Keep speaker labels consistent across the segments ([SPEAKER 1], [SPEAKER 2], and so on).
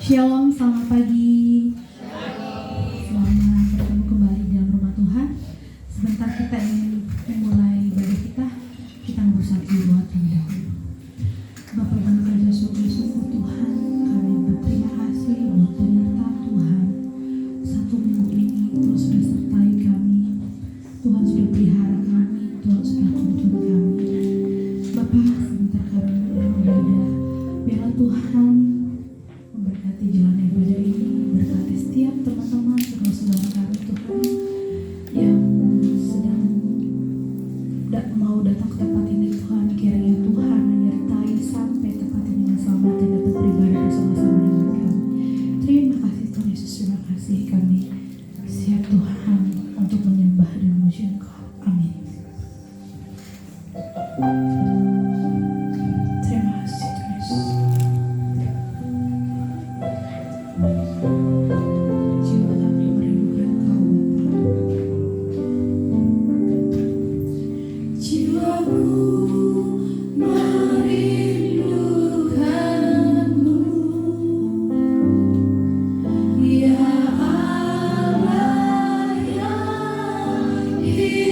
[SPEAKER 1] Shalom, selamat pagi. Selamat bertemu kembali dalam rumah Tuhan. Sebentar kita ingin memulai ibadah kita bersatu doa terlebih dahulu. Bapa dalam kerja syukur Tuhan, kami berterima kasih buat penyertaan Tuhan. Satu minggu ini Tuhan sudah sertai kami, Tuhan sudah pelihara kami, Tuhan sudah tuntun kami. Bapa, sebentar kami beribadah, biarlah Tuhan memberkati jalan ibadah ini, berkati setiap teman-teman, saudara-saudara kami Tuhan yang sedang mau datang ke tempat ini Tuhan. Kiranya Tuhan menyertai sampai tempat ini dengan selamat dan dapat beribadah bersama-sama dengan kami. Terima kasih Tuhan Yesus, terima kasih kami siap Tuhan untuk menyembah dan memuji Engkau. Amin. Terima kasih Tuhan Yesus. Jiwa kami merindukan Kau Bapa. Jiwaku merindukan-Mu, ya Allah yang hidup.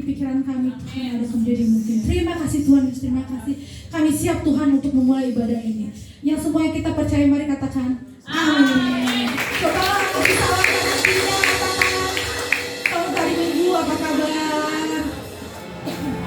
[SPEAKER 1] di pikiran kami Tuhan ada menjadi mungkin. Terima kasih Tuhan Yesus, terima kasih. Kami siap Tuhan untuk memulai ibadah ini. Yang semua yang kita percaya mari katakan amin. Coba kasih salam hatinya, katakan selamat hari Minggu, apa kabar?
[SPEAKER 2] Bukan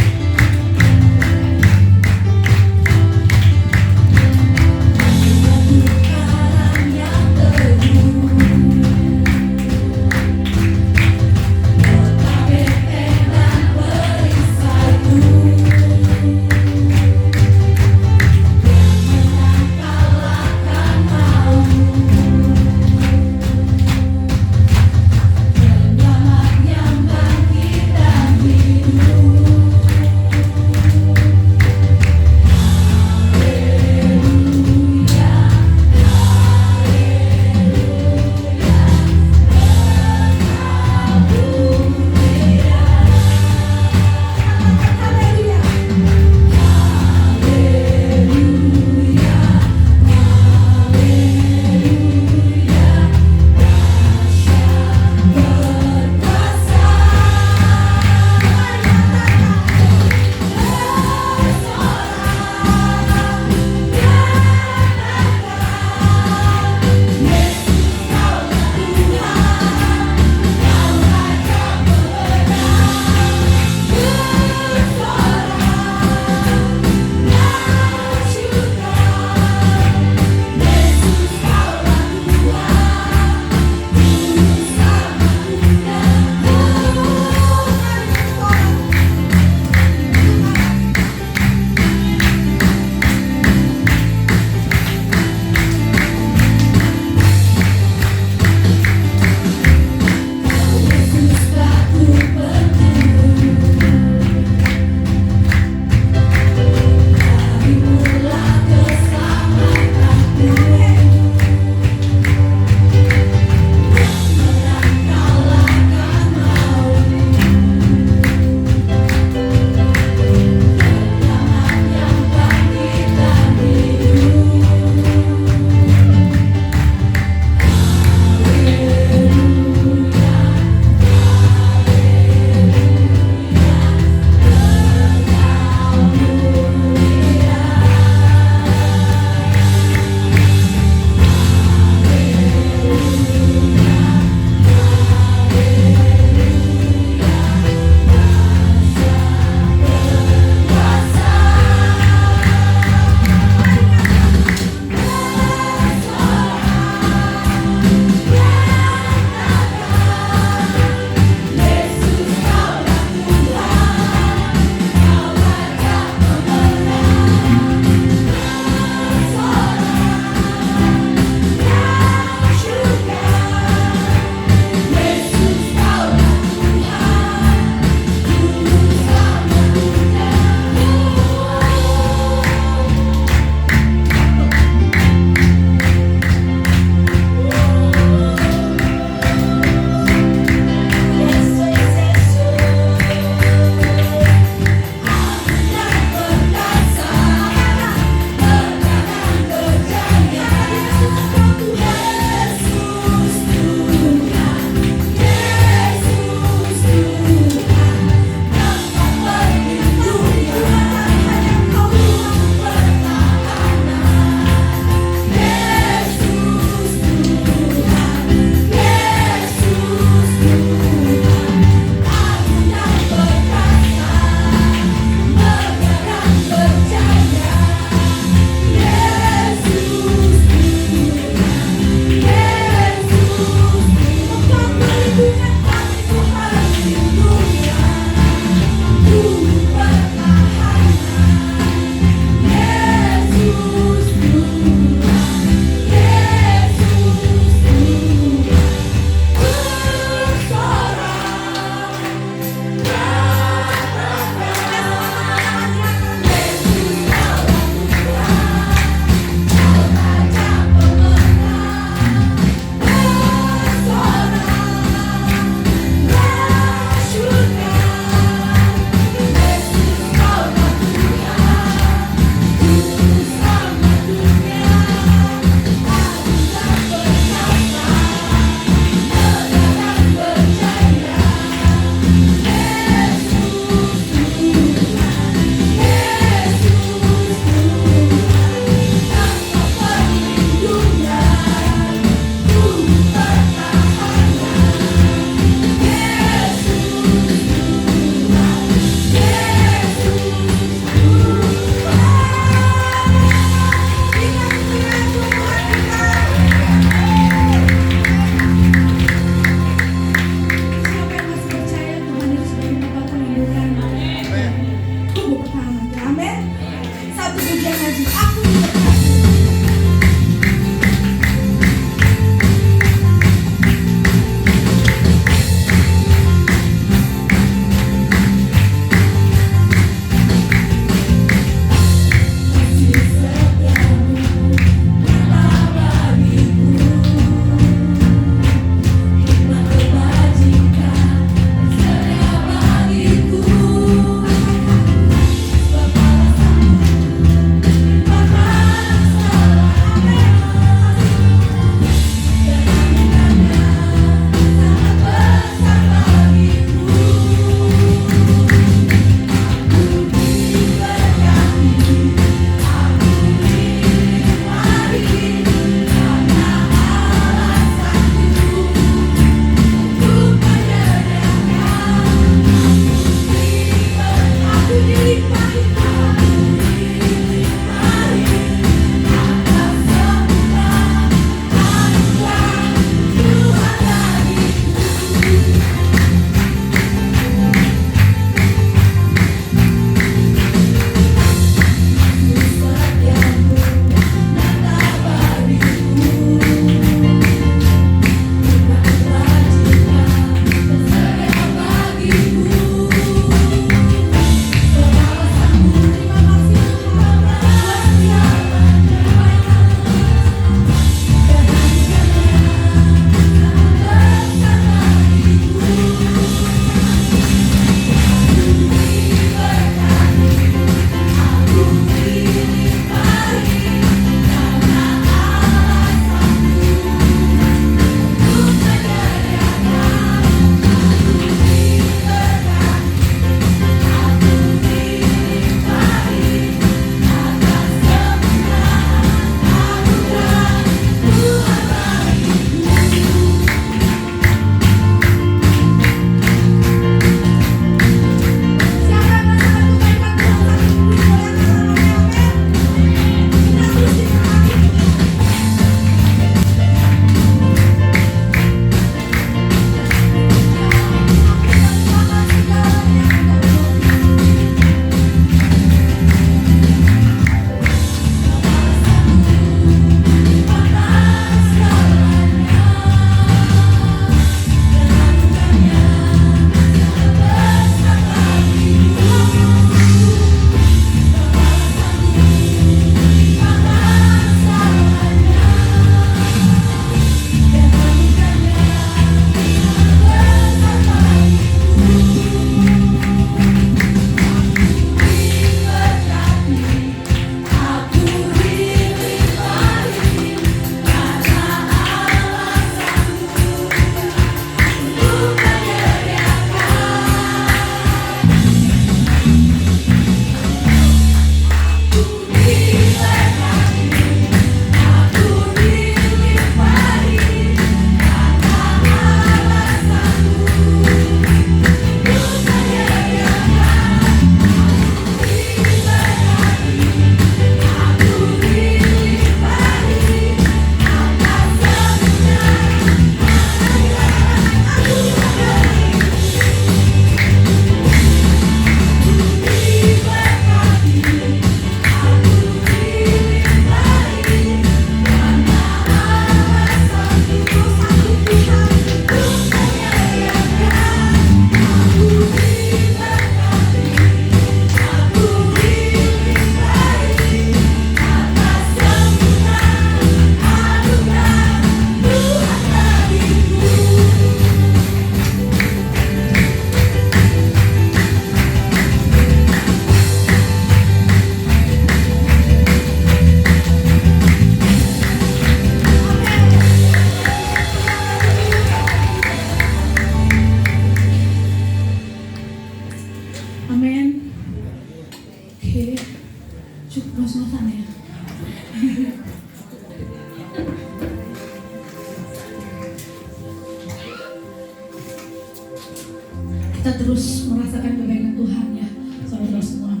[SPEAKER 1] kita terus merasakan kebaikan Tuhan ya, saudara semua.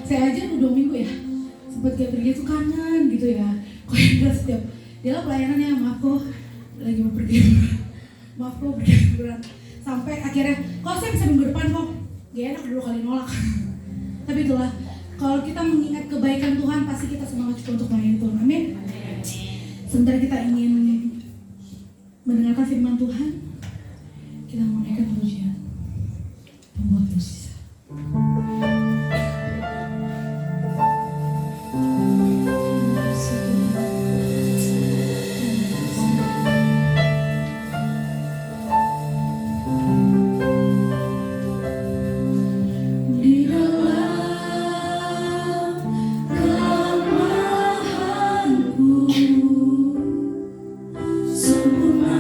[SPEAKER 1] Saya aja udah 2 minggu ya, sempat gak pergi tuh kangen gitu ya. Kok ya setiap dia pelayanannya, maaf kok lagi mau pergi, maaf kok pergi liburan. Sampai akhirnya, kok saya bisa minggu depan kok, gak enak 2 kali nolak. Tapi itulah, kalau kita mengingat kebaikan Tuhan, pasti kita semangat juga untuk melayani Tuhan. Amin. Sebentar kita ingin mendengarkan firman Tuhan, kita menaikkan pujian pembuat musik.
[SPEAKER 2] Sempurna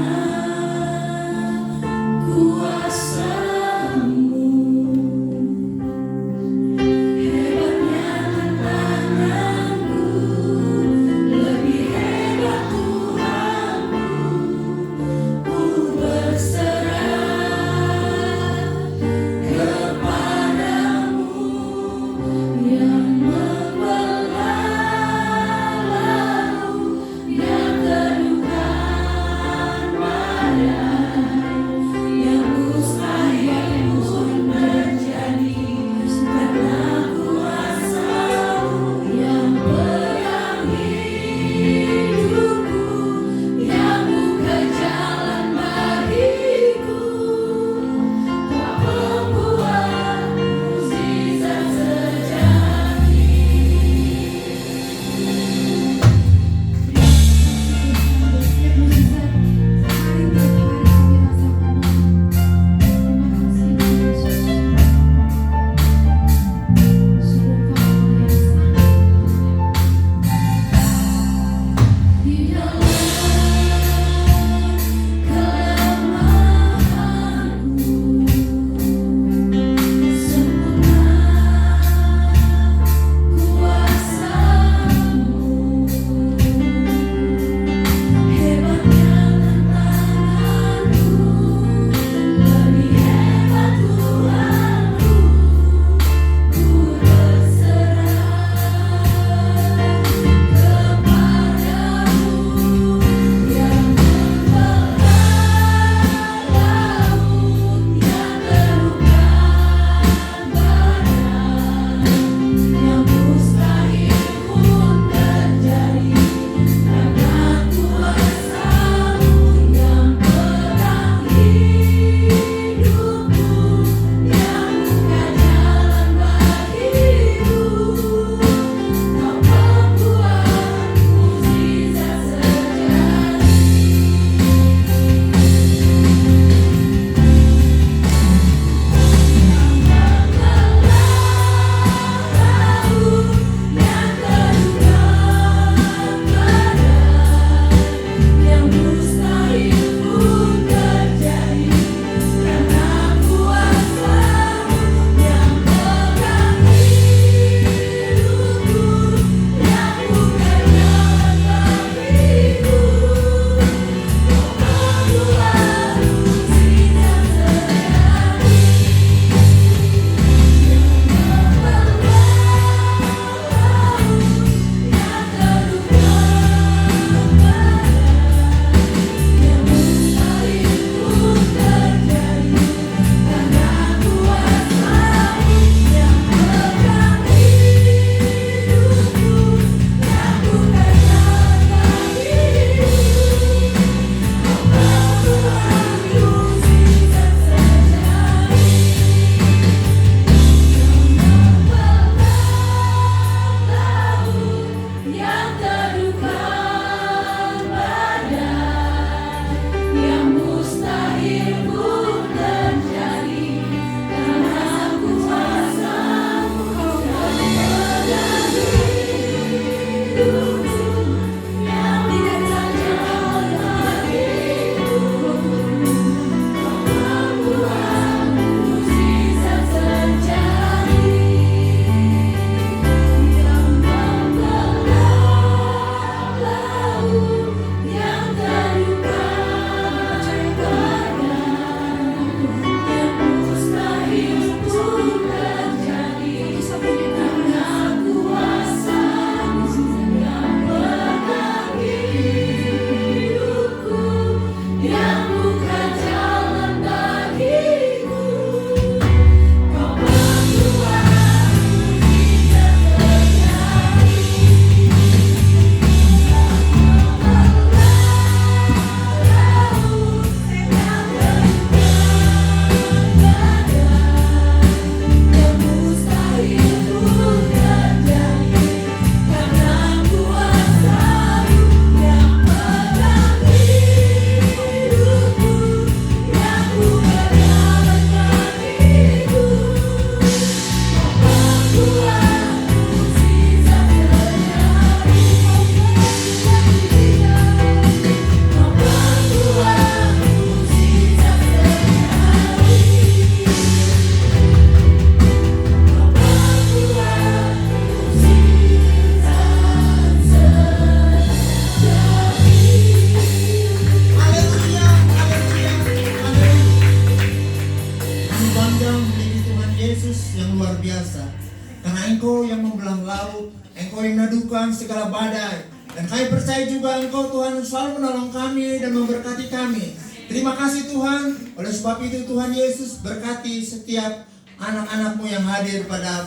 [SPEAKER 2] segala badai. Dan kami percaya juga Engkau Tuhan selalu menolong kami dan memberkati kami. Terima kasih Tuhan. Oleh sebab itu Tuhan Yesus berkati setiap anak-anak-Mu yang hadir pada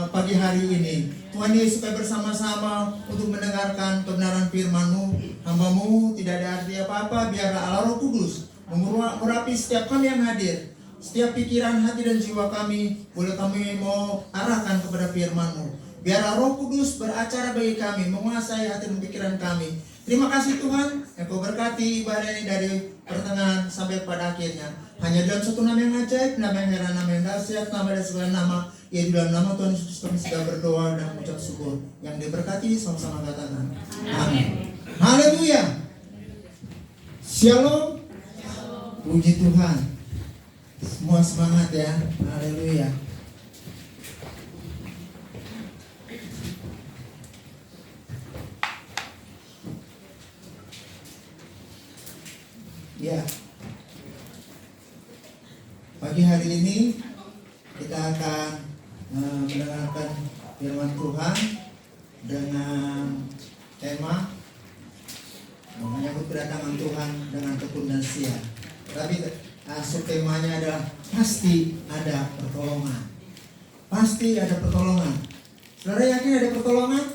[SPEAKER 2] pagi hari ini. Tuhan Yesus supaya bersama-sama untuk mendengarkan kebenaran firman-Mu. Hamba-Mu tidak ada arti apa-apa, biarlah Allah Roh Kudus mengurapi setiap kami yang hadir. Setiap pikiran, hati dan jiwa kami boleh kami mau arahkan kepada firman-Mu. Biarlah Roh Kudus beracara bagi kami, menguasai hati dan pikiran kami. Terima kasih Tuhan, Engkau berkati ibadah ini dari pertengahan sampai pada akhirnya. Hanya dalam satu nama yang ajaib, nama yang heran, nama yang dahsyat, nama dan segala nama, yaitu dalam nama Tuhan Yesus kami sudah berdoa dan mengucap syukur. Yang diberkati sama-sama katakan amin. Haleluya. Shalom. Puji Tuhan. Semua semangat ya. Haleluya. Ya, pagi hari ini kita akan mendengarkan firman Tuhan dengan tema menyambut kedatangan Tuhan dengan tekun dan setia. Tapi subtemanya adalah pasti ada pertolongan. Pasti ada pertolongan. Saudara yakin ada pertolongan?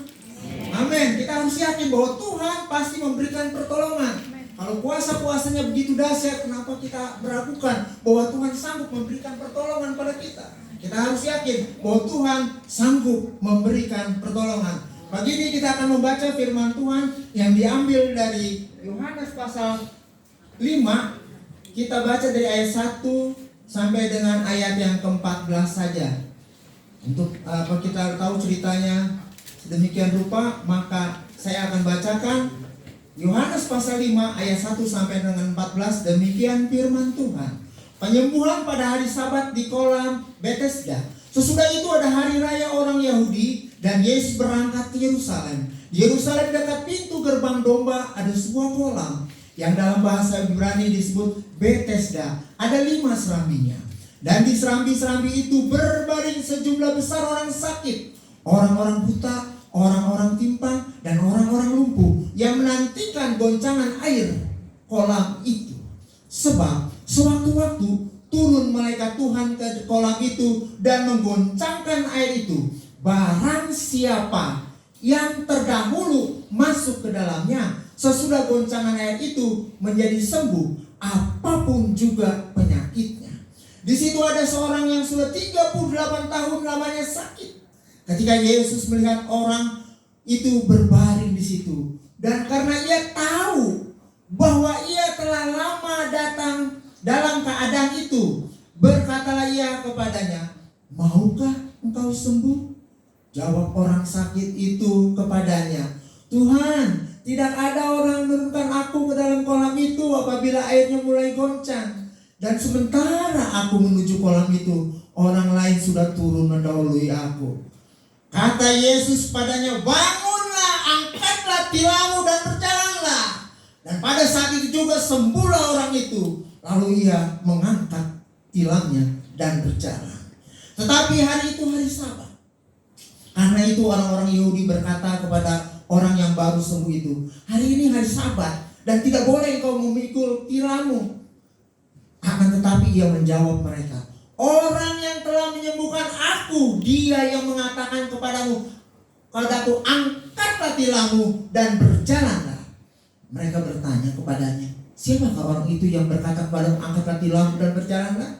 [SPEAKER 2] Amin. Kita harus yakin bahwa Tuhan pasti memberikan pertolongan. Kalau puasa-puasanya begitu dahsyat, kenapa kita meragukan bahwa Tuhan sanggup memberikan pertolongan pada kita? Kita harus yakin bahwa Tuhan sanggup memberikan pertolongan. Pagi ini kita akan membaca firman Tuhan yang diambil dari Yohanes pasal 5. Kita baca dari ayat 1 sampai dengan ayat yang ke-14 saja. Untuk kita tahu ceritanya sedemikian rupa, maka saya akan bacakan Yohanes pasal 5 ayat 1 sampai dengan 14. Demikian firman Tuhan. Penyembuhan pada hari Sabat di kolam Bethesda. Sesudah itu ada hari raya orang Yahudi dan Yesus berangkat ke Yerusalem. Di Yerusalem dekat pintu gerbang domba ada sebuah kolam yang dalam bahasa Ibrani disebut Bethesda. Ada 5 serambinya. Dan di serambi-serambi itu berbaring sejumlah besar orang sakit, orang-orang buta, orang-orang timpang, dan orang-orang lumpuh yang menantikan goncangan air kolam itu. Sebab sewaktu-waktu turun malaikat Tuhan ke kolam itu dan menggoncangkan air itu. Barang siapa yang terdahulu masuk ke dalamnya, sesudah goncangan air itu menjadi sembuh, apapun juga penyakitnya. Di situ ada seorang yang sudah 38 tahun lamanya sakit. Ketika Yesus melihat orang itu berbaring di situ, dan karena ia tahu bahwa ia telah lama datang dalam keadaan itu, berkatalah ia kepadanya, "Maukah engkau sembuh?" Jawab orang sakit itu kepadanya, "Tuhan, tidak ada orang menurunkan aku ke dalam kolam itu apabila airnya mulai goncang. Dan sementara aku menuju kolam itu, orang lain sudah turun mendahului aku." Kata Yesus padanya, "Bangunlah, angkatlah tilammu dan berjalanlah." Dan pada saat itu juga sembuhlah orang itu. Lalu ia mengangkat tilamnya dan berjalan. Tetapi hari itu hari Sabat. Karena itu orang-orang Yahudi berkata kepada orang yang baru sembuh itu, "Hari ini hari Sabat dan tidak boleh engkau memikul tilammu." Akan tetapi ia menjawab mereka, "Orang yang telah menyembuhkan aku, dia yang mengatakan kepadaku, angkatlah tilammu dan berjalanlah." Mereka bertanya kepadanya, "Siapakah orang itu yang berkata kepadamu, angkatlah tilammu dan berjalanlah?"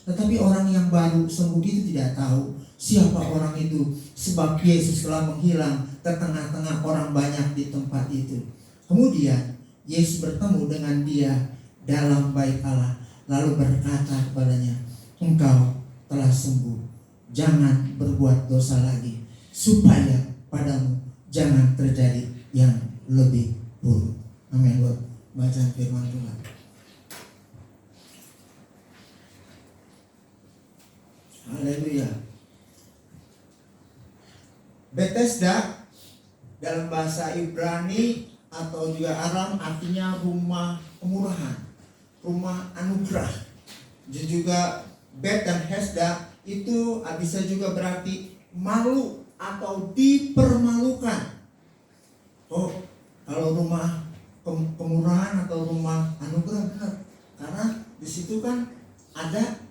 [SPEAKER 2] Tetapi orang yang baru sembuh itu tidak tahu siapa orang itu, sebab Yesus telah menghilang ke tengah-tengah orang banyak di tempat itu. Kemudian Yesus bertemu dengan dia dalam bait Allah, lalu berkata kepadanya, "Engkau telah sembuh, jangan berbuat dosa lagi, supaya padamu jangan terjadi yang lebih buruk." Amin. Buat bacaan firman Tuhan. Haleluya. Bethesda dalam bahasa Ibrani atau juga Aram artinya rumah kemurahan, rumah anugerah. Dan juga Bet dan Hesda itu bisa juga berarti malu atau dipermalukan. Oh, kalau rumah kemurahan atau rumah anugerah benar. Karena di situ kan ada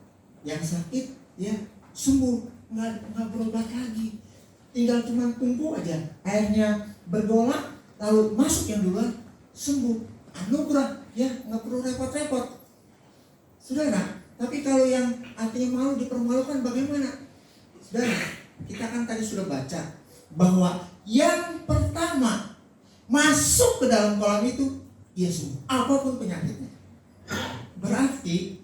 [SPEAKER 2] yang sakit ya sembuh, nggak berobat lagi. Tinggal cuma tunggu aja airnya bergolak lalu masuk yang duluan sembuh. Anugerah ya, nggak perlu repot-repot. Saudara, tapi kalau yang artinya malu dipermalukan bagaimana? Saudara, kita kan tadi sudah baca bahwa yang pertama masuk ke dalam kolam itu dia sembuh, apapun penyakitnya. Berarti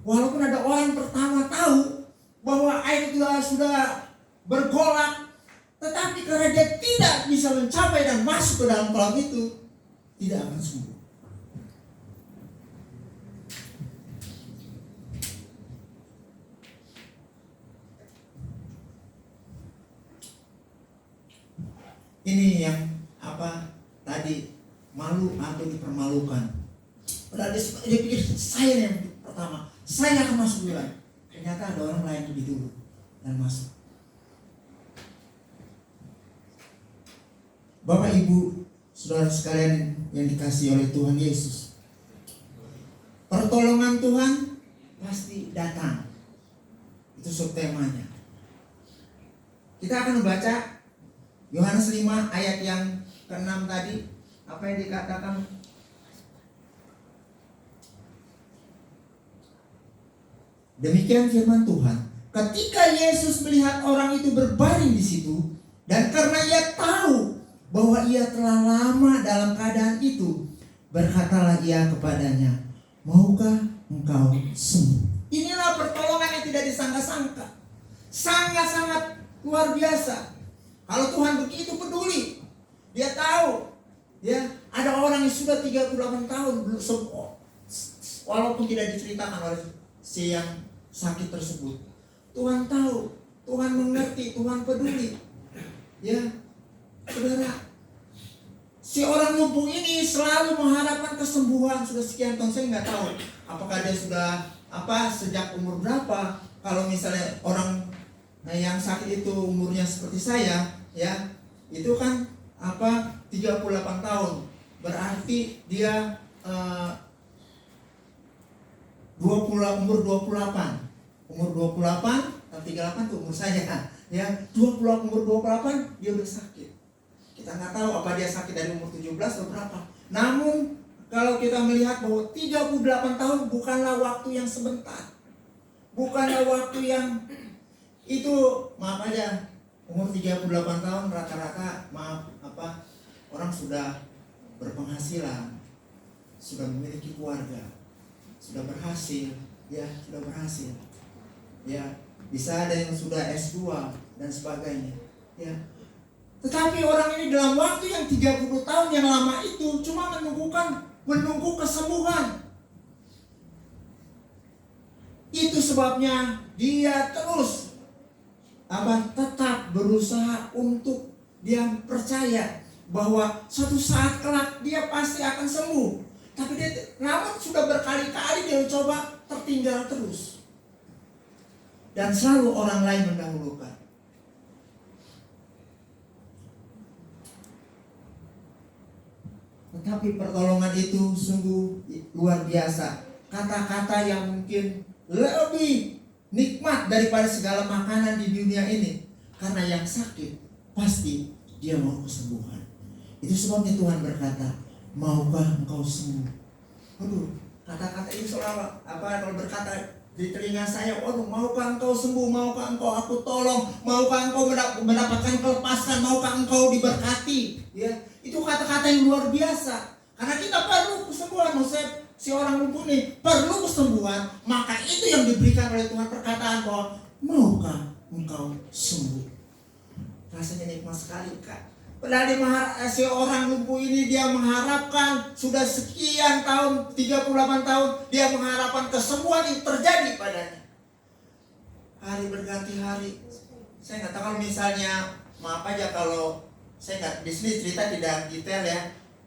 [SPEAKER 2] walaupun ada orang pertama tahu bahwa air itu sudah bergolak, tetapi karena dia tidak bisa mencapai dan masuk ke dalam kolam itu, tidak akan sembuh. Ini yang tadi malu atau dipermalukan. Padahal dia pikir saya yang pertama, saya akan masuk duluan. Ternyata ada orang lain lebih dulu dan masuk. Bapak Ibu, saudara sekalian yang dikasihi oleh Tuhan Yesus, pertolongan Tuhan pasti datang. Itu subtemanya. Kita akan membaca Yohanes 5 ayat yang ke-6 tadi. Apa yang dikatakan? Demikian firman Tuhan. Ketika Yesus melihat orang itu berbaring di situ, dan karena ia tahu bahwa ia telah lama dalam keadaan itu, berkatalah ia kepadanya, maukah engkau sembuh? Inilah pertolongan yang tidak disangka-sangka. Sangat-sangat luar biasa. Kalau Tuhan begitu peduli, dia tahu ya ada orang yang sudah 38 tahun belum sembuh, walaupun tidak diceritakan oleh si yang sakit tersebut. Tuhan tahu, Tuhan mengerti, Tuhan peduli. Ya, saudara, si orang lumpuh ini selalu mengharapkan kesembuhan. Sudah sekian tahun, saya nggak tahu apakah dia sudah sejak umur berapa. Kalau misalnya orang yang sakit itu umurnya seperti saya, ya, itu kan 38 tahun. Berarti dia umur 28. Umur 28 dan 38 itu umur saya. Ya, umur 28 dia udah sakit. Kita nggak tahu apa dia sakit dari umur 17 atau berapa. Namun kalau kita melihat bahwa 38 tahun bukanlah waktu yang sebentar. Bukanlah waktu yang itu, maaf aja, umur 38 tahun rata-rata orang sudah berpenghasilan, sudah memiliki keluarga, sudah berhasil, ya, bisa ada yang sudah S2 dan sebagainya, ya. Tetapi orang ini dalam waktu yang 30 tahun yang lama itu cuma menunggu kesembuhan. Itu sebabnya dia terus tetap berusaha untuk dia percaya bahwa suatu saat kelak dia pasti akan sembuh. Tapi namun sudah berkali-kali dia coba tertinggal terus. Dan selalu orang lain mendahulukan. Tetapi pertolongan itu sungguh luar biasa. Kata-kata yang mungkin lebih nikmat daripada segala makanan di dunia ini. Karena yang sakit pasti dia mau kesembuhan. Itu sebabnya Tuhan berkata, maukah engkau sembuh? Aduh, kata-kata ini seolah kalau berkata di telinga saya, waduh, maukah engkau sembuh? Maukah engkau aku tolong? Maukah engkau mendapatkan kelepasan? Maukah engkau diberkati? Ya, itu kata-kata yang luar biasa. Karena kita perlu kesembuhan. Maksudnya si orang lumpuh ini perlu kesembuhan. Maka itu yang diberikan oleh Tuhan, perkataan bahwa maukah engkau sembuh? Rasanya nikmat sekali, Kak. Padahal si orang lumpuh ini dia mengharapkan sudah sekian tahun, 38 tahun, dia mengharapkan kesembuhan itu terjadi padanya. Hari berganti hari. Saya nggak tahu kalau misalnya, maaf aja kalau saya nggak di sini cerita tidak detail ya.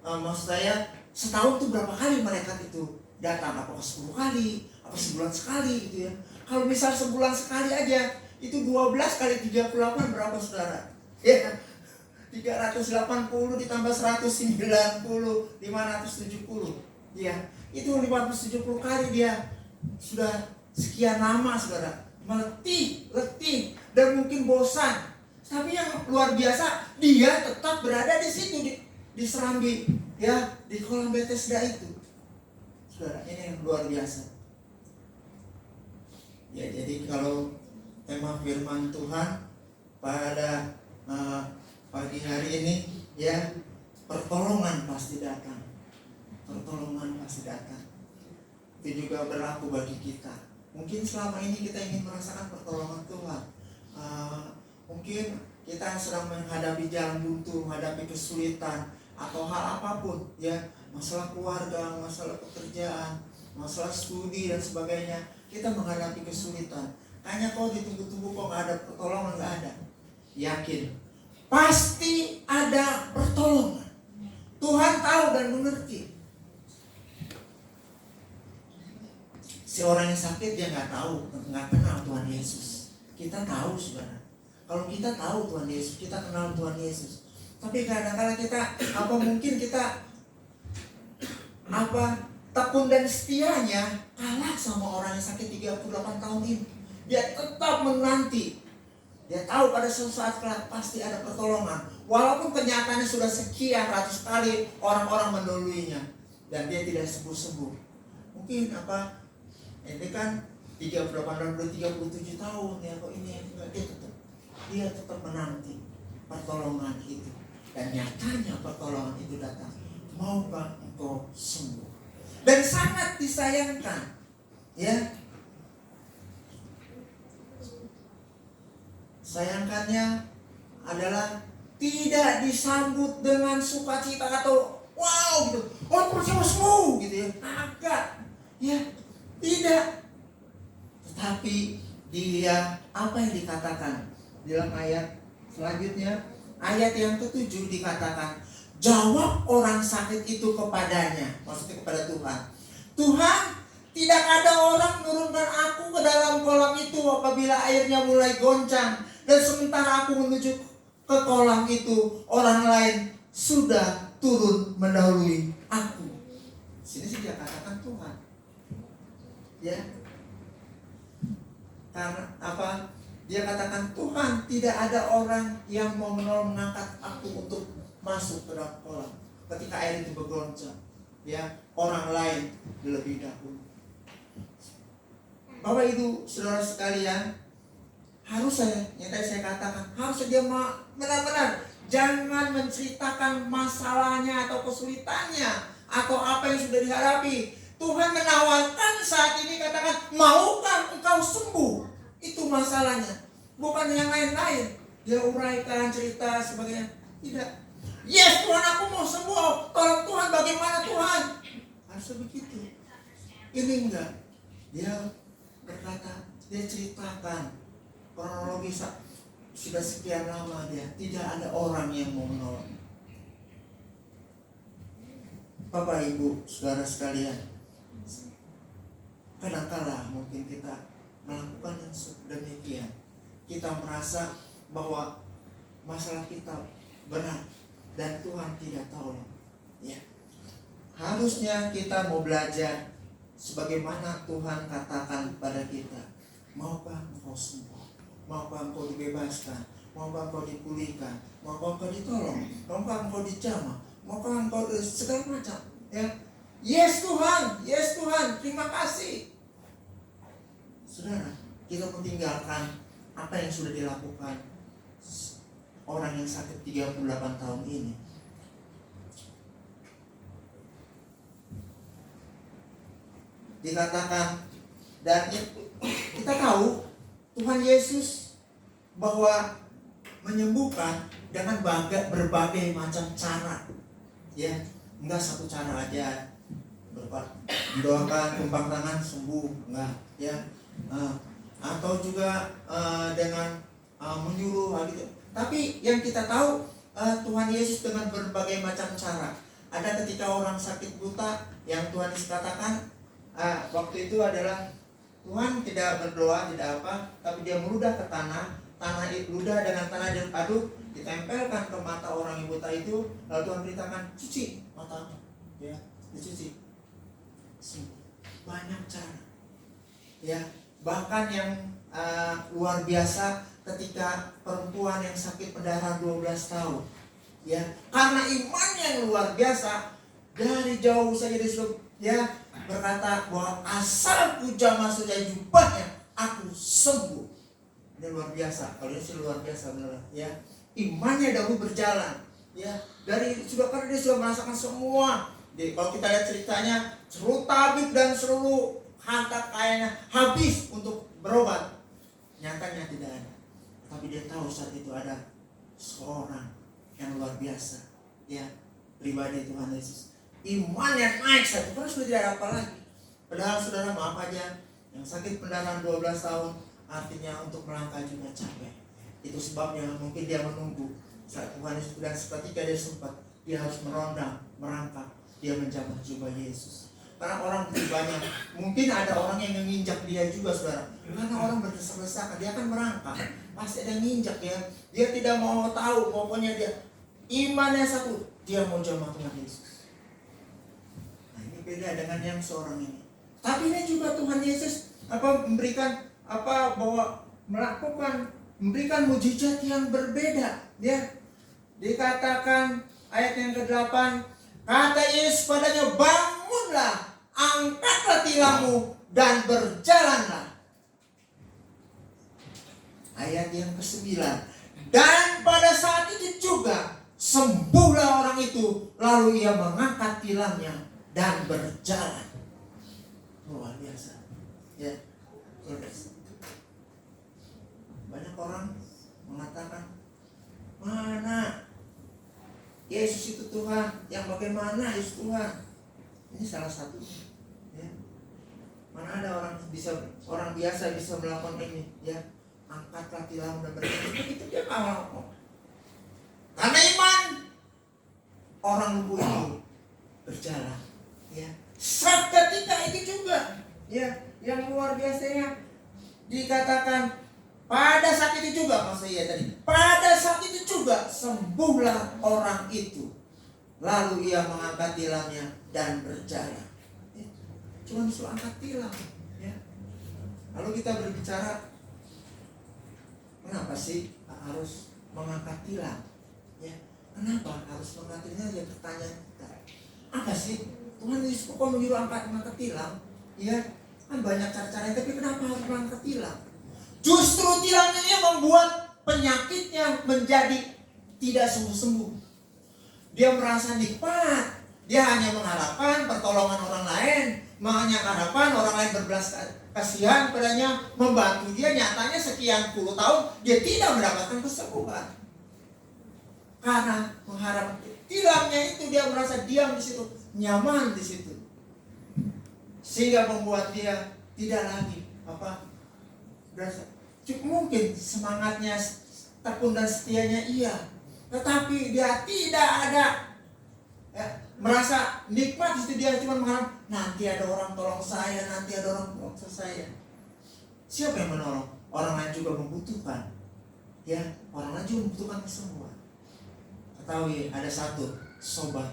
[SPEAKER 2] Maksud saya setahun itu berapa kali mereka itu datang? Apakah 10 kali? Apa sebulan sekali gitu ya? Kalau misal sebulan sekali aja, itu 12 kali 38 berapa, saudara? Ya, 380 ditambah 190, 570. Ya, itu 570 kali dia sudah sekian lama, saudara. Letih, dan mungkin bosan. Tapi yang luar biasa, dia tetap berada di situ, di serambi, ya, di kolam Bethesda itu. Saudara, ini yang luar biasa. Ya, jadi kalau tema firman Tuhan pada pagi hari ini, ya, pertolongan pasti datang. Pertolongan pasti datang. Itu juga berlaku bagi kita. Mungkin selama ini kita ingin merasakan pertolongan Tuhan. Mungkin kita sedang menghadapi jalan buntu, menghadapi kesulitan atau hal apapun, ya, masalah keluarga, masalah pekerjaan, masalah studi dan sebagainya. Kita menghadapi kesulitan. Kayaknya kok ditunggu-tunggu kok nggak ada pertolongan, nggak ada. Yakin, pasti ada pertolongan. Tuhan tahu dan mengerti. Si orang yang sakit dia nggak tahu, nggak kenal Tuhan Yesus. Kita tahu, saudara. Kalau kita tahu Tuhan Yesus, kita kenal Tuhan Yesus. Tapi kadang-kadang kita mungkin kita tekun dan setianya kalah sama orang yang sakit 38 tahun ini. Dia tetap menanti. Dia tahu pada suatu saat kelak pasti ada pertolongan. Walaupun kenyataannya sudah sekian ratus kali orang-orang mendahuluinya dan dia tidak sembuh-sembuh. Mungkin ini kan 38 tahun, 37 tahun ya, kok ini dia tetap menanti pertolongan itu. Dan nyatanya pertolongan itu datang. Maukah engkau sembuh? Dan sangat disayangkan, ya. Sayangkannya adalah tidak disambut dengan sukacita atau wow gitu. Oh, percaya sembuh gitu ya. Agak, ya. Tidak. Tetapi dia apa yang dikatakan dalam ayat selanjutnya, ayat yang ke-7 dikatakan, jawab orang sakit itu kepadanya, maksudnya kepada Tuhan. Tuhan, tidak ada orang menurunkan aku ke dalam kolam itu apabila airnya mulai goncang, dan sementara aku menuju ke kolam itu, orang lain sudah turun mendahului aku. Sini sih dia katakan Tuhan. Ya, karena dia katakan Tuhan, tidak ada orang yang mau menolong mengangkat aku untuk masuk ke dalam kolam ketika air itu bergoncang. Ya, orang lain lebih dahulu. Bapak Ibu, saudara sekalian, yang tadi saya katakan, harus dia benar-benar jangan menceritakan masalahnya atau kesulitannya atau apa yang sudah dihadapi. Tuhan menawarkan saat ini, katakan, maukah engkau sembuh? Itu masalahnya. Bukan yang lain-lain. Dia uraikan, cerita, sebagainya. Tidak. Yes Tuhan, aku mau sembuh. Tolong Tuhan, bagaimana Tuhan? Harus begitu. Ini enggak. Dia berkata, dia ceritakan kronologi sudah sekian lama dia. Tidak ada orang yang mau menolong. Bapak Ibu, saudara sekalian, kadang-kala mungkin kita melakukan yang demikian. Kita merasa bahwa masalah kita berat dan Tuhan tidak tolong. Ya. Harusnya kita mau belajar sebagaimana Tuhan katakan pada kita. Maukah engkau sembuh? Maukah engkau dibebaskan? Maukah engkau dipulihkan? Maukah engkau ditolong? Maukah engkau dijamah? Maukah engkau segala macam? Ya. Yes Tuhan, yes Tuhan, terima kasih. Saudara, kita meninggalkan apa yang sudah dilakukan orang yang sakit 38 tahun ini. Dikatakan, dan kita tahu Tuhan Yesus bahwa menyembuhkan dengan berbagai macam cara. Ya, enggak satu cara aja. Doakan, tumpang tangan sembuh, enggak, ya. Atau juga dengan menyuruh gitu. Tapi yang kita tahu Tuhan Yesus dengan berbagai macam cara. Ada ketika orang sakit buta yang Tuhan Yesus katakan waktu itu adalah Tuhan tidak berdoa, tidak apa, tapi dia meludah ke tanah ludah dengan tanah diaduk, ditempelkan ke mata orang yang buta itu, lalu Tuhan beritakan, cuci matamu, ya, dicuci. Banyak cara, ya. Bahkan yang luar biasa ketika perempuan yang sakit pendarahan 12 tahun, ya, karena iman yang luar biasa, dari jauh saja disuruh, ya, berkata bahwa asal ku jamah saja jubahnya, aku sembuh. Ini luar biasa. Kalau ini sih luar biasa benar, ya. Imannya dahulu berjalan, ya. Dari sudah, karena dia sudah merasakan semua. Kalau kita lihat ceritanya, seluruh tabib dan seluruh harta kayanya habis untuk berobat. Nyatanya tidak ada. Tapi dia tahu saat itu ada seorang yang luar biasa, ya, pribadi Tuhan Yesus. Iman yang naik saat itu, karena sudah tidak ada apa lagi. Padahal saudara, maaf aja, yang sakit pendarahan 12 tahun artinya untuk melangkah juga capek. Itu sebabnya mungkin dia menunggu saat Tuhan Yesus, dan seketika dia sempat, dia harus merondang, merangkak, dia menjamah jubah Yesus. Karena orang begitu banyak, mungkin ada orang yang menginjak dia juga, saudara. Karena orang berdesak-desakan, dia akan merangkak, pasti ada yang menginjak, ya. Dia tidak mau tahu, pokoknya dia imannya satu, dia mau jamah Tuhan Yesus. Nah, ini beda dengan yang seorang ini. Tapi ini juga Tuhan Yesus memberikan bahwa memberikan mujizat yang berbeda, ya. Dikatakan ayat yang ke-8, kata Yesus padanya, bangunlah, angkatlah tilammu dan berjalanlah. Ayat yang ke-9, dan pada saat itu juga sembuhlah orang itu, lalu ia mengangkat tilamnya dan berjalan. Luar biasa, ya. Banyak orang mengatakan, mana Yesus itu Tuhan, yang bagaimana Yesus Tuhan? Ini salah satu, ya. Mana ada orang biasa bisa melakukan ini, ya. Angkatlah tilammu dan berjalan. Itu dia mau. Karena iman, orang lumpuh itu berjalan, ya. Seketika itu juga, ya, yang luar biasanya dikatakan, pada saat itu juga, maksudnya tadi, pada saat itu juga sembuhlah orang itu, lalu ia mengangkat tilamnya dan berjalan. Cuma disuruh angkat tilam, ya. Lalu kita berbicara, kenapa sih harus mengangkat tilam, ya? Kenapa harus mengangkat tilam? Ya, pertanyaan kita, apa sih Tuhan Yesus kok menyuruh mengangkat tilam? Ya, kan banyak cara-cara, tapi kenapa harus mengangkat tilam? Justru tilam ini yang membuat penyakitnya menjadi tidak sembuh-sembuh. Dia merasa nikmat. Dia hanya mengharapkan pertolongan orang lain, hanya mengharapkan orang lain berbelas kasihan padanya, membantu dia. Nyatanya sekian puluh tahun dia tidak mendapatkan kesembuhan. Karena mengharap tilamnya itu, dia merasa diam di situ, nyaman di situ, sehingga membuat dia tidak lagi mungkin semangatnya, tekun dan setianya iya, tetapi dia tidak ada, ya, merasa nikmat di situ. Dia cuma mengharap nanti ada orang tolong saya, nanti ada orang tolong saya. Siapa yang menolong? Orang lain juga membutuhkan, ya, orang lain juga membutuhkan kesembuhan. Ketahui ada satu sobat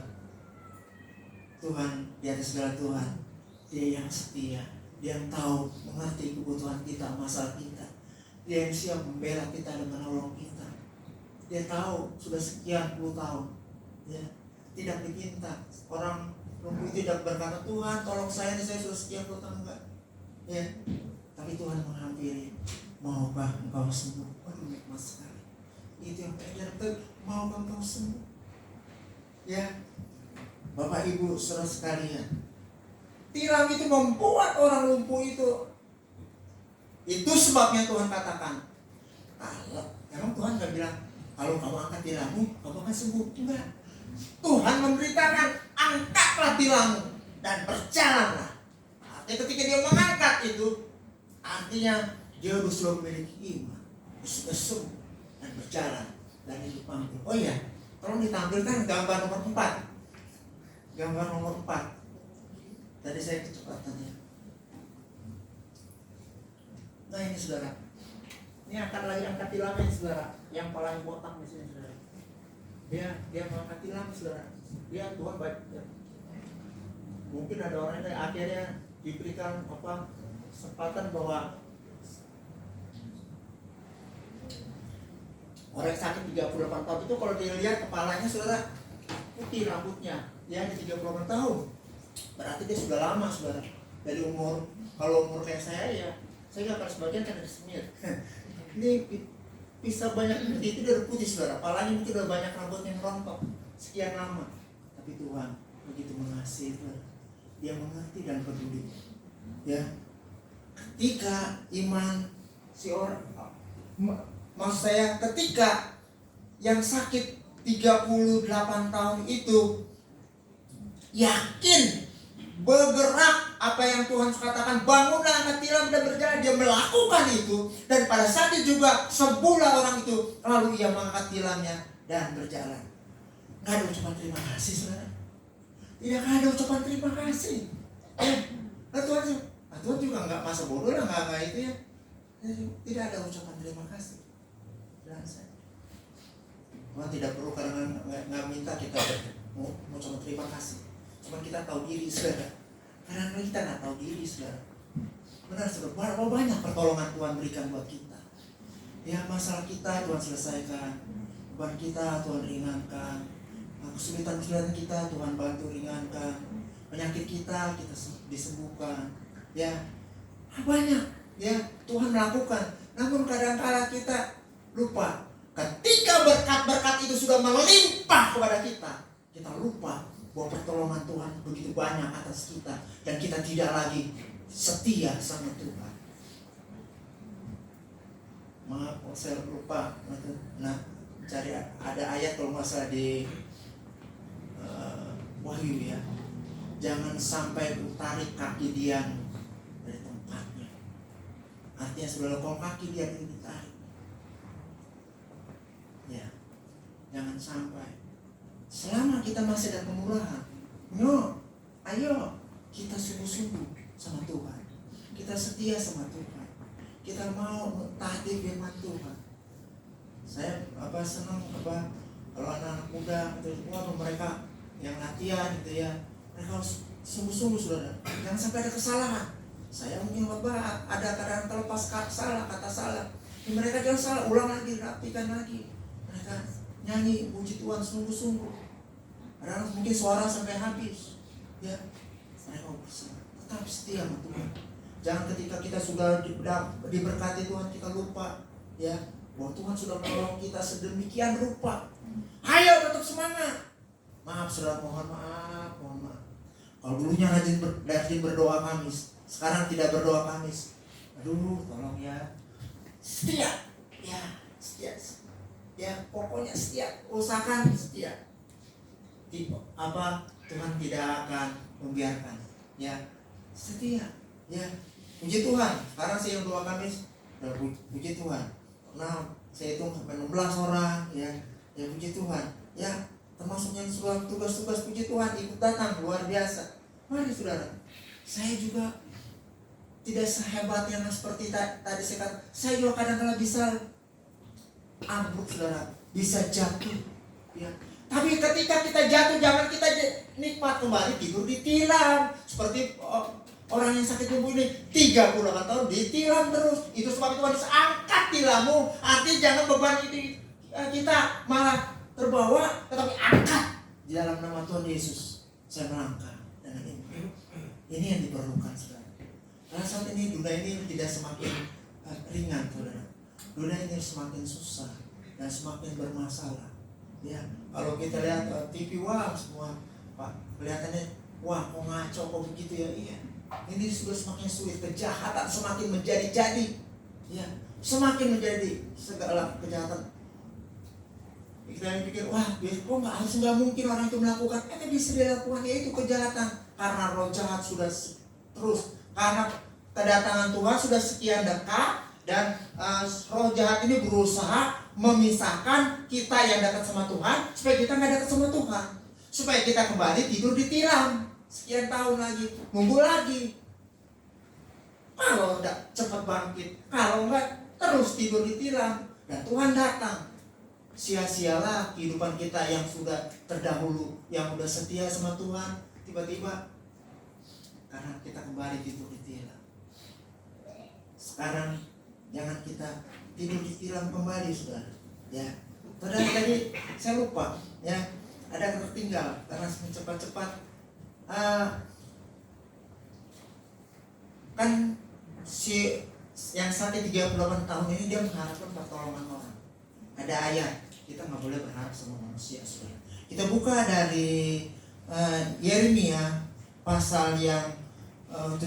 [SPEAKER 2] Tuhan di atas segala Tuhan, dia yang setia, dia yang tahu mengerti kebutuhan kita, masalah kita. Dia yang siap membela kita dan menolong kita. Dia tahu sudah sekian puluh tahun, ya, tidak diminta. Orang lumpuh tidak berkata, Tuhan tolong saya sudah sekian puluh tahun, enggak, ya. Tapi Tuhan menghampiri, maukah engkau sembuh? Waduh, nikmat sekali. Itu yang penting, maukah engkau sembuh? Ya, Bapak Ibu saudara sekalian, tilam itu membuat orang lumpuh itu. Itu sebabnya Tuhan katakan, kalau emang Tuhan gak bilang, kalau kamu angkat tilammu, kamu akan sembuh. Enggak. Tuhan memberitakan, angkatlah tilammu dan berjalanlah. Artinya ketika dia mengangkat itu, artinya dia sudah memiliki iman, sudah sembuh dan berjalan dan hidup mampu. Oh iya, tolong ditampilkan gambar nomor 4. Gambar nomor 4. Tadi saya kecepatannya. Nah ini saudara, Ini akan lagi angkat tilamnya saudara, yang palanya botak di sini saudara. Dia mengangkat tilam saudara. Dia Tuhan baik. Ya. Mungkin ada orang yang akhirnya diberikan kesempatan bahwa orang yang sakit 38 tahun itu kalau dilihat kepalanya saudara putih rambutnya, ya di 38 tahun. Berarti dia sudah lama saudara. Dari kalau umur kayak saya ya, saya nggak akan sebagian kan disemir. Ini bisa banyak putih itu dari putih saudara. Kepalanya mungkin udah banyak rambut yang rontok sekian lama. Tapi Tuhan begitu mengasihi saudara. Dia mengerti dan peduli. Ya, ketika iman si orang, maksud saya ketika yang sakit 38 tahun itu yakin bergerak apa yang Tuhan katakan, bangunlah anak tilam dan berjalan, dia melakukan itu, dan pada saat itu juga sembuhlah orang itu, lalu ia mengangkat tilamnya dan berjalan. Nggak ada ucapan terima kasih saudara. Tidak ada ucapan terima kasih. Tuhan juga nggak masa bodoh lah, nggak itu ya. Tidak ada ucapan terima kasih. Tuhan tidak perlu karena nggak minta kita mau ucapan terima kasih. Cuma kita tahu diri saudara. Karena kita nggak tahu diri saudara. Benar saudara, berapa banyak pertolongan Tuhan berikan buat kita. Ya masalah kita Tuhan selesaikan, beban kita Tuhan ringankan, kesulitan-kesulitan kita Tuhan bantu ringankan, penyakit kita disembuhkan. Ya banyak ya Tuhan melakukan. Namun kadang-kala kita lupa. Ketika berkat-berkat itu sudah melimpah kepada kita, kita lupa bahwa pertolongan Tuhan begitu banyak atas kita, dan kita tidak lagi setia sama Tuhan. Maaf, saya lupa. Nah, cari ada ayat kalau nggak salah di Wahyu ya. Jangan sampai tarik kaki dia dari tempatnya. Artinya sebelum kalau kaki dia itu ditarik. Ya, jangan sampai. Selama kita masih ada kemurahan, ayo kita sungguh-sungguh sama Tuhan. Kita setia sama Tuhan. Kita mau taati firman Tuhan. Saya senang kalau anak-anak muda itu mereka yang latihan gitu ya. Mereka harus sungguh-sungguh saudara. Jangan sampai ada kesalahan. Saya mungkin ada kadang terlepas kata salah. Mereka jangan salah, ulang lagi, rapikan lagi. Mereka nyanyi puji Tuhan sungguh-sungguh. Kadang mungkin suara sampai habis. Ya, mereka bersama. Tetap setia sama Tuhan. Jangan ketika kita sudah diberkati Tuhan kita lupa ya bahwa Tuhan sudah menolong kita sedemikian rupa. Ayo tetap semangat. Maaf saudara, mohon maaf. Kalau dulunya rajin berdoa Kamis, sekarang tidak berdoa Kamis. Aduh, tolong ya. Setia. Ya, setia. Ya, pokoknya setia. Usahakan setia. Tuhan tidak akan membiarkan. Ya, setia. Ya, puji Tuhan. Sekarang saya yang doa Kamis, puji Tuhan. Nah, saya hitung sampai 16 orang. Ya, puji Tuhan. Ya, termasuk yang tugas-tugas puji Tuhan ikut datang luar biasa. Mari saudara, saya juga tidak sehebat yang seperti tadi saya katakan. Saya juga kadang-kadang bisa ambruk saudara, bisa jatuh. Ya. Tapi ketika kita jatuh, jangan kita nikmat kembali tidur di tilam. Seperti orang yang sakit tubuh ini 38 tahun ditilam terus. Itu sebab Tuhan angkat tilammu. Artinya jangan beban itu kita malah terbawa, tetapi angkat di dalam nama Tuhan Yesus. Saya melangkah dengan ini. Ini yang diperlukan saudara. Karena saat ini dunia ini tidak semakin ringan saudara. Dunia ini semakin susah dan semakin bermasalah. Ya, kalau kita lihat TV, wah semua Pak kelihatannya wah kok ngaco kok begitu ya. Iya. Ini sudah semakin sulit, kejahatan semakin menjadi-jadi. Ya, semakin menjadi segala kejahatan. Kita pikir wah, kok nggak mungkin orang itu melakukan. Bisa dilakukan, yaitu kejahatan. Karena roh jahat sudah terus, karena kedatangan Tuhan sudah sekian dekat, dan roh jahat ini berusaha memisahkan kita yang dekat sama Tuhan supaya kita nggak dekat sama Tuhan, supaya kita kembali tidur di tilam sekian tahun lagi, nunggu lagi. Kalau enggak cepat bangkit, kalau enggak terus tidur di tilam, dan Tuhan datang. Sia-sialah kehidupan kita yang sudah terdahulu, yang udah setia sama Tuhan, tiba-tiba karena kita kembali tidur di tilam. Sekarang jangan kita tidur di tilam kembali, saudara. Ya, padahal tadi saya lupa, ya, ada yang tertinggal karena cepat-cepat. Kan si yang sakit 38 tahun ini dia mengharapkan pertolongan orang. Ada ayat, kita nggak boleh berharap sama manusia, saudara. Kita buka dari Yeremia pasal yang 17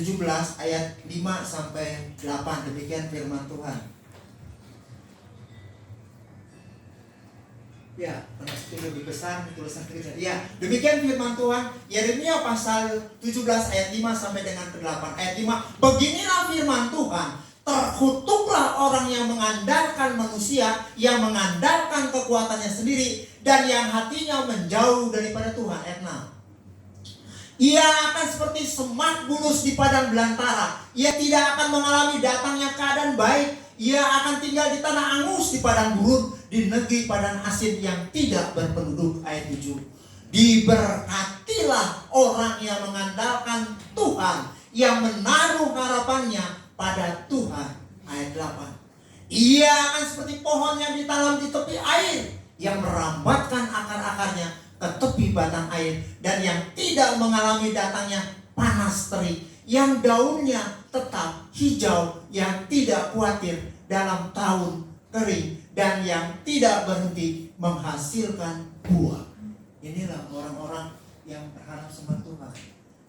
[SPEAKER 2] ayat 5 sampai 8. Demikian firman Tuhan. Ya, karena itu lebih besar tulisan kecil. Ya, demikian firman Tuhan. Yeremia pasal 17 ayat 5 sampai dengan ke-8. Ayat 5, beginilah firman Tuhan. Terkutuklah orang yang mengandalkan manusia, yang mengandalkan kekuatannya sendiri, dan yang hatinya menjauh daripada Tuhan. Ayat 6. Ia akan seperti semak bulus di padang belantara. Ia tidak akan mengalami datangnya keadaan baik. Ia akan tinggal di tanah angus, di padang gurun, di negeri padang asin yang tidak berpenduduk. Ayat 7. Diberkatilah orang yang mengandalkan Tuhan, yang menaruh harapannya pada Tuhan. Ayat 8. Ia akan seperti pohon yang ditanam di tepi air, yang merambatkan akar-akarnya ke tepi batang air, dan yang tidak mengalami datangnya panas terik, yang daunnya tetap hijau, yang tidak khawatir dalam tahun kering, dan yang tidak berhenti menghasilkan buah. Inilah orang-orang yang berharap sama Tuhan,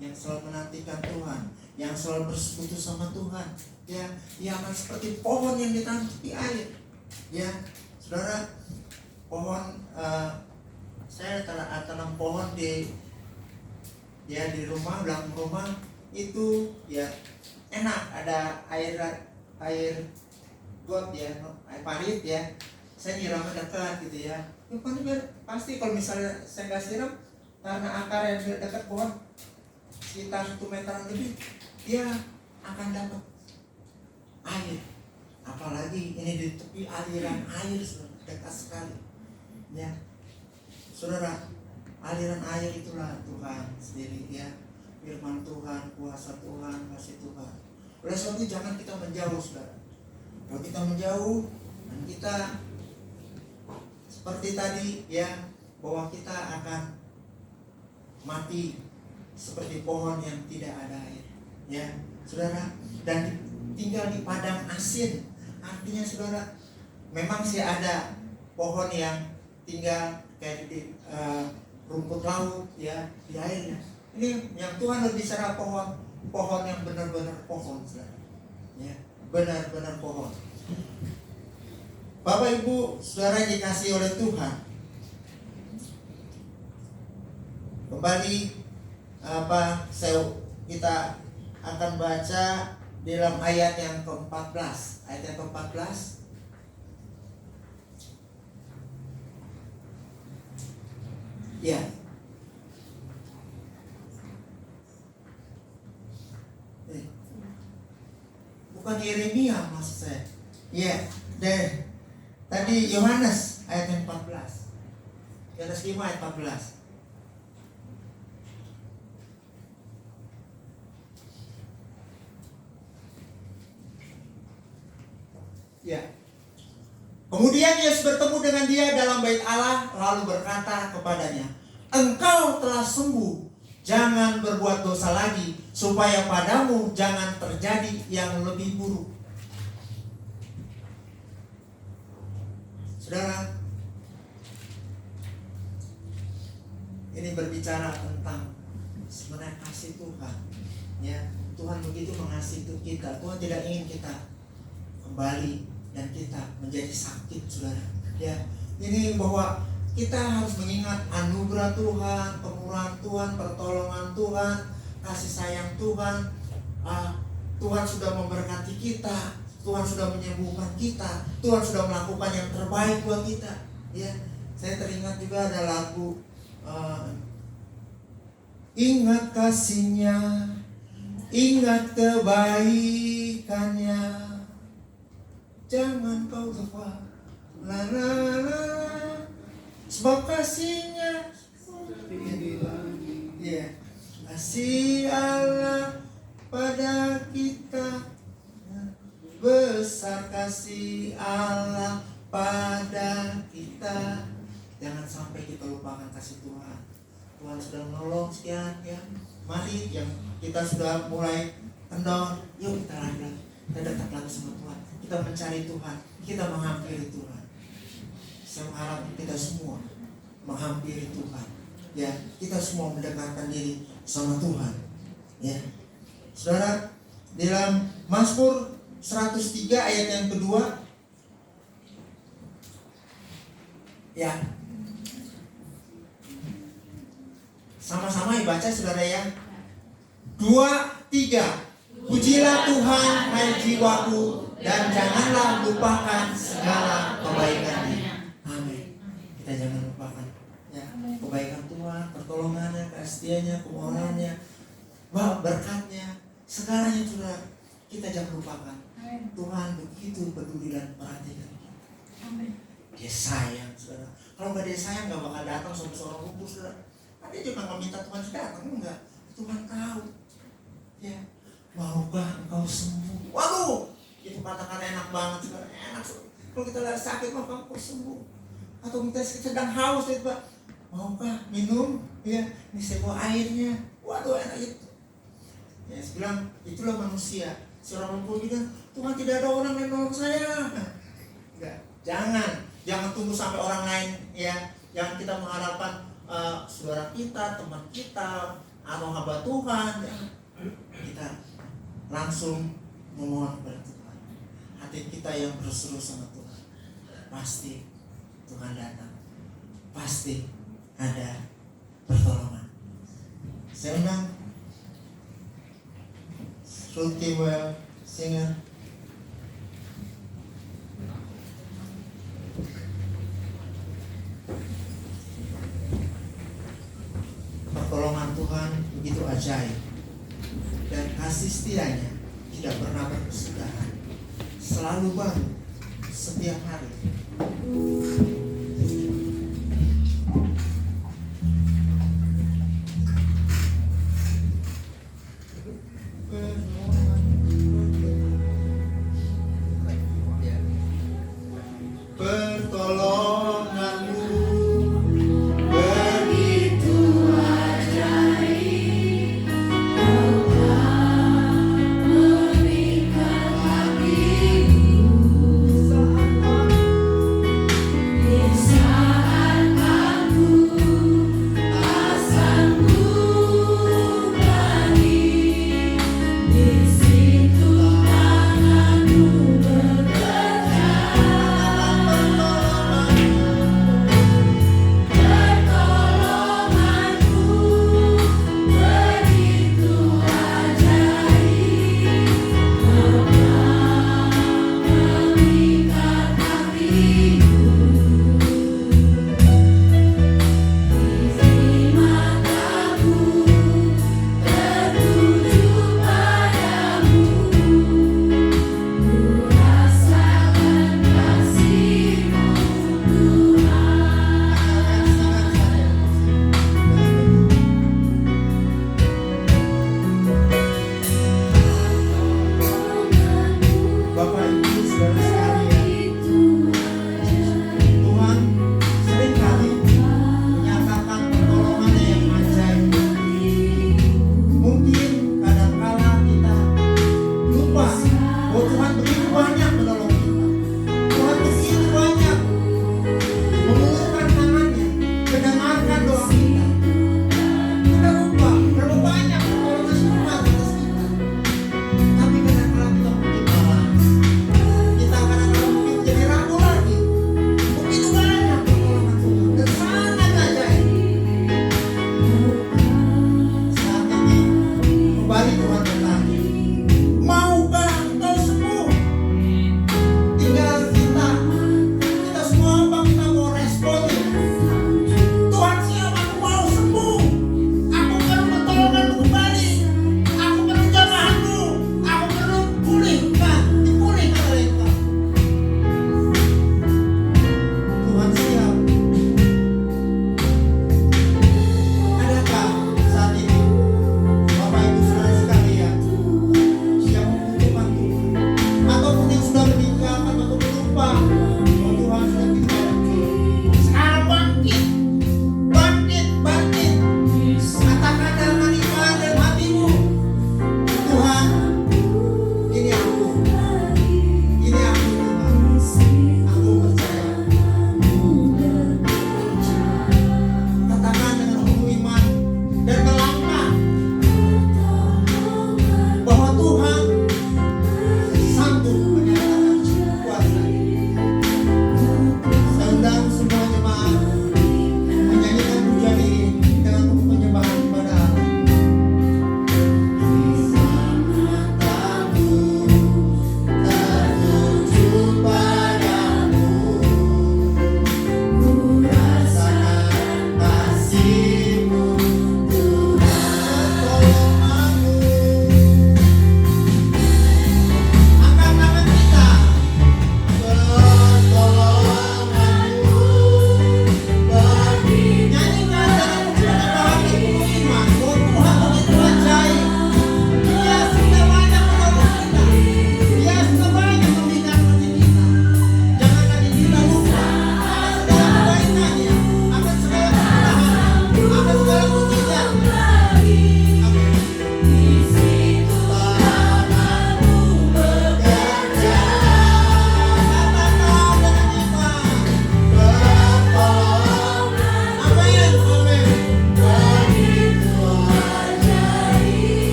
[SPEAKER 2] yang selalu menantikan Tuhan, yang selalu bersekutu sama Tuhan. Ya, ia akan seperti pohon yang ditanam di air. Ya, saudara, pohon saya tanam pohon di rumah, belakang rumah itu ya enak, ada air got ya, air parit ya. Saya nyiramnya dekat gitu ya. Pasti kalau misalnya saya nggak siram, karena akar yang dekat pohon sekitar 1 meteran lebih, dia akan dapat air. Apalagi ini di tepi aliran air, dekat sekali. Ya. Saudara, aliran air itulah Tuhan sendiri, ya. Firman Tuhan, kuasa Tuhan, kasih Tuhan. Oleh sebab itu jangan kita menjauh, saudara. Kalau kita menjauh, dan kita seperti tadi, ya, bahwa kita akan mati seperti pohon yang tidak ada air, ya, saudara. Dan tinggal di padang asin, artinya saudara, memang sih ada pohon yang tinggal kayak di rumput laut, ya, di airnya. Ini yang Tuhan berbicara pohon yang benar-benar pohon, saudara. Ya, benar-benar pohon. Bapak Ibu saudara yang dikasihi oleh Tuhan, kembali kita akan baca dalam ayat yang ke-14. Ayat yang ke-14. Ya. Bukan Yeremia maksud saya. Ya, tadi Yohanes ayat yang 14. Yohanes 5 ayat 14. Ya. Kemudian Yesus bertemu dengan dia dalam bait Allah, lalu berkata kepadanya, engkau telah sembuh, jangan berbuat dosa lagi, supaya padamu jangan terjadi yang lebih buruk. Saudara, ini berbicara tentang sebenarnya kasih Tuhan. Ya, Tuhan begitu mengasihi kita. Tuhan tidak ingin kita kembali dan kita menjadi sakit, saudara. Ya, ini bahwa kita harus mengingat anugerah Tuhan, kemurahan Tuhan, pertolongan Tuhan, kasih sayang Tuhan. Tuhan sudah memberkati kita, Tuhan sudah menyembuhkan kita, Tuhan sudah melakukan yang terbaik buat kita. Ya, saya teringat juga ada lagu ingat kasih-Nya, ingat kebaikannya, jangan kau lupa. La la la, sebab kasihnya. Ya, kasih Allah pada kita, besar kasih Allah pada kita. Jangan sampai kita lupakan kasih Tuhan. Tuhan sudah menolong sekian ya. Mari yang kita sudah mulai kendor, yuk kita lagi, kita dekat lagi sama Tuhan. Kita mencari Tuhan, kita menghampiri Tuhan. Saya mengharap kita semua menghampiri Tuhan. Ya, kita semua mendekatkan diri sama Tuhan. Ya, saudara, dalam Mazmur 103 ayat yang kedua, ya, sama-sama dibaca saudara ya. 2, 3. Pujilah Tuhan hai jiwaku, dan janganlah lupakan segala kebaikan-Nya. Amin. Kita jangan lupakan ya, kebaikan Tuhan, pertolongannya, kesetiaannya, kemurahannya, berkatnya, segalanya saudara. Kita jangan lupakan. Tuhan begitu peduli dan perhatikan kita. Dia sayang saudara. Kalau nggak dia sayang nggak bakal datang sama seorang lumpuh saudara. Dia juga nggak minta Tuhan datang, enggak. Tuhan tahu. Ya, maukah engkau sembuh? Waduh, itu kata-kata enak banget saudara. Enak saudara. Kalau kita lagi sakit maukah engkau sembuh? Atau kita sedang haus ya Pak, maukah minum? Ya, ini saya bawa airnya. Waduh, enak itu. Ya, saya bilang itulah manusia. Seorang lumpuh bilang, Tuhan tidak ada orang yang nolong saya. Enggak, jangan tunggu sampai orang lain ya. Jangan kita mengharapkan saudara kita, teman kita, atau hamba Tuhan. Jangan. Kita langsung memohon kepada Tuhan. Hati kita yang berseru sama Tuhan. Pasti Tuhan datang. Pasti ada pertolongan. Saya undang Shruti Well Singer. Pertolongan Tuhan begitu ajaib, dan kasih setianya tidak pernah berkesudahan, selalu baru setiap hari.
[SPEAKER 3] Saat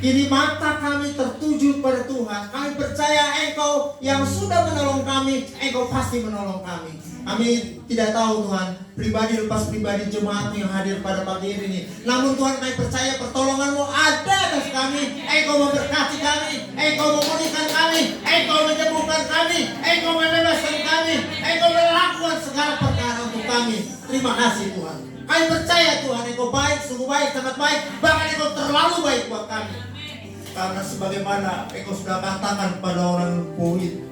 [SPEAKER 2] Kini mata kami tertuju pada Tuhan. Kami percaya Engkau yang sudah menolong kami, Engkau pasti menolong kami. Kami tidak tahu Tuhan, pribadi lepas pribadi jemaat yang hadir pada pagi ini. Namun Tuhan, kami percaya pertolongan-Mu ada atas kami. Engkau memberkati kami, Engkau memulihkan kami, Engkau menyembuhkan kami, Engkau membebaskan kami, Engkau melakukan segala perkara untuk kami. Terima kasih Tuhan. Kami percaya Tuhan, Engkau baik, sungguh baik, sangat baik. Bahkan Engkau terlalu baik buat kami. Karena sebagaimana Engkau sudah katakan pada orang Korintus,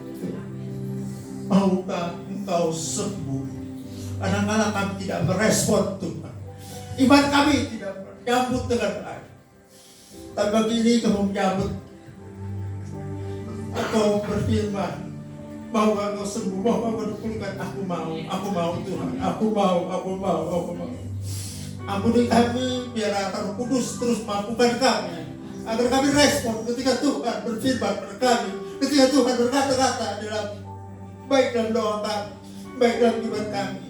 [SPEAKER 2] maukah Engkau sembuh? Kadang-kadang kami tidak merespon Tuhan. Iman kami tidak menyambut dengan baik. Tapi begini Kamu menyambut. Engkau berfirman, maukah Engkau sembuh? Maukah Engkau pulihkan? Aku mau Tuhan. Aku mau. Ampuni kami, biar Roh Kudus terus mampukan kami. Agar kami respon ketika Tuhan berfirman kepada kami, ketika Tuhan berkata-kata baik dalam doa kami, baik dalam ibadah kami.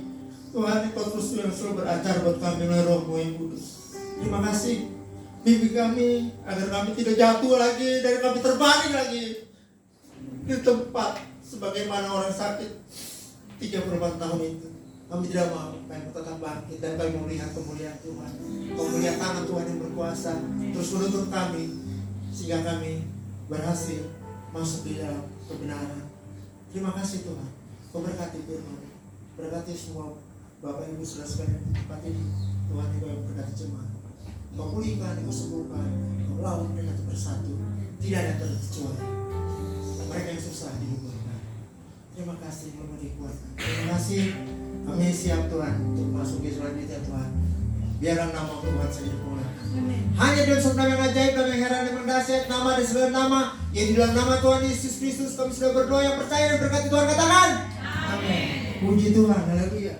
[SPEAKER 2] Tuhan, Engkau terus yang selalu beracara buat kami melalui Roh-Mu yang kudus. Terima kasih. Bimbing kami agar kami tidak jatuh lagi dan kami terbaring lagi di tempat sebagaimana orang sakit 34 tahun itu. Kami tidak mau, kami tetap bangkit dan kami melihat kemuliaan Tuhan. Kemuliaan tangan Tuhan yang berkuasa terus menuntun kami sehingga kami berhasil masuk di dalam kebenaran. Terima kasih Tuhan. Kau berkati firman, berkati semua Bapak Ibu saudara sekalian di tempat ini. Tuhan, Engkau berkati jemaat. Kau pulihkan, Engkau sembuhkan, Kau lawan mereka bersatu. Tidak ada terkecuali mereka yang susah dihubungkan. Terima kasih, Bapak dikuatkan. Terima kasih. Kami siap Tuhan untuk masuk ke selanjutnya Tuhan. Biarlah nama Tuhan saja dimuliakan. Hanya dalam satu nama yang ajaib, nama yang heran, yang dahsyat, nama dan segala nama yang di dalam nama Tuhan Yesus Kristus kami sudah berdoa, yang percaya dan berkati Tuhan katakan. Amin. Puji Tuhan, haleluya.